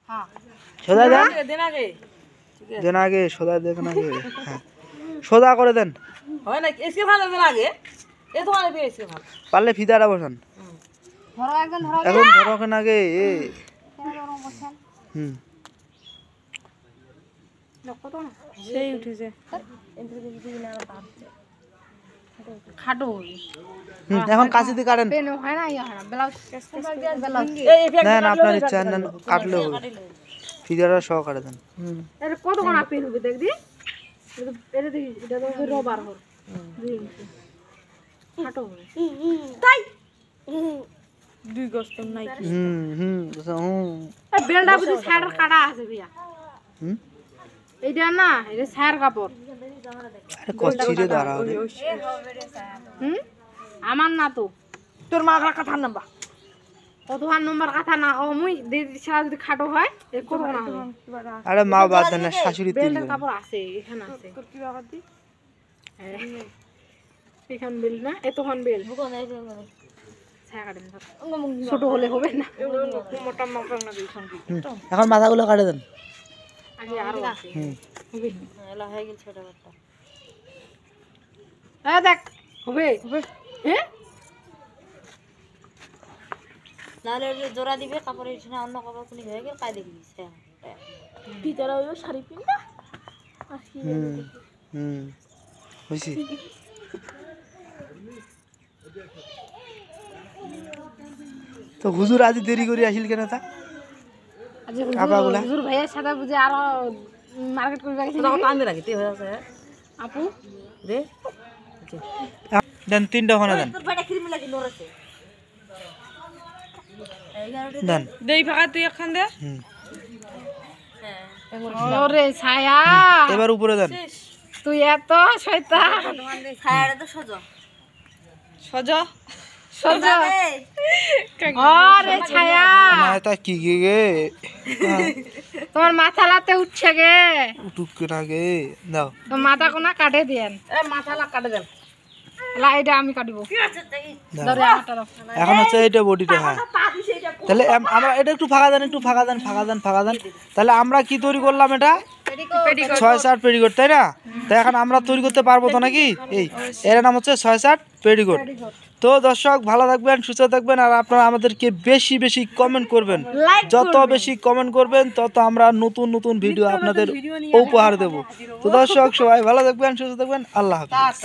हाँ সোজা দেন আগে সোজা দেখেন আগে হ্যাঁ সোজা করে দেন হয় না इसके ভালো দেন আগে এ তো আগে इसके ভালো পারলে ফিদাটা বসান ধরো একদম ধরো এখন ধরো কেন আগে এ হুম সেই উঠেছে খাটো এখন কাশি দিয়ে কাটেন পেন হয় না ইয়া হয় না ব্লাউজ নেন আপনার ইচ্ছা নেন কাটলেও হবে ফিদাটা সহ কাটে দেন এর কত কোন পেন হবে দেখ দি এটা দেখি এটা তো রবার হর 2 ইঞ্চি খাটো হবে তাই 2 গজ তো নাই এই বেলটা বুঝি সাইডের কাটা আছে ভাইয়া এইটা না এটা সার কাপড় আরে কচ্ছিরে দাঁড়াও রে আমার না তো তোর মা কথা নাম্বার কত হার নম্বর কথা না ও মুই সারা যদি খাটো হয় এ কত না হবে আরে মা বাদ দেন না শাশুড়ি তিল বেলটার কাপড় আছে এখানে আছে কি বাবা দি এখান বেল না এতক্ষণ বেল ছোট হলে হবে না মোটা মোটা না দিছন কি এখন মাথাগুলো কাটে দেন আগে আরো আছে হবে এলা হয়ে গেল ছোট বাচ্চা দেখ হবে হ্যাঁ নালে জোড়া দিবে কাপড়ের পিছনে অন্য কাপড় কোনি হয়ে গেল কাই দেখবি ভিতরে ওই শাড়ি পিনটা বুঝছি তো হুজুর আজ দেরি করে আসিল কেন তা হুজুর ভাইয়ের সাথে বুঝে আরো মার্কেট করবে গেছে তো আমি রাখতে হয়ে আছে আপু রে দেন তিনটা ওখানে দেন তোর বাড়ি ক্রিম লাগি নরছে দেন দেই ফাঁকা তুই এখন দে ওরে ছায়া এবার উপরে দেন তুই এত শয়তান ছায়াটা তো সজো সজা সজা আরে ছায়া না তা কি গে তোমার মাথা লাতে উঠছে গে উঠুক না গে দাও তো মাথা কোনা কাটে দেন এ মাথা লা কাটে দেন লাইটা আমি কাটবো ধরে আমারটা দাও এখন হচ্ছে এইটা বডিটা হ্যাঁ তাহলে আমরা এটা একটু ফাঁকা দেন একটু ফাঁকা দেন তাহলে আমরা কি তৈরি করলাম এটা 6-7 পেডিকোট তাই না তাই এখন আমরা তৈরি করতে পারবো তো নাকি এই এর নাম হচ্ছে 6-7 পেডিকোট তো দর্শক ভালো থাকবেন সুস্থ থাকবেন আর আপনারা আমাদেরকে বেশি বেশি কমেন্ট করবেন যত বেশি কমেন্ট করবেন তত আমরা নতুন নতুন ভিডিও আপনাদের উপহার দেব তো দর্শক সবাই ভালো থাকবেন সুস্থ থাকবেন আল্লাহ হাফেজ।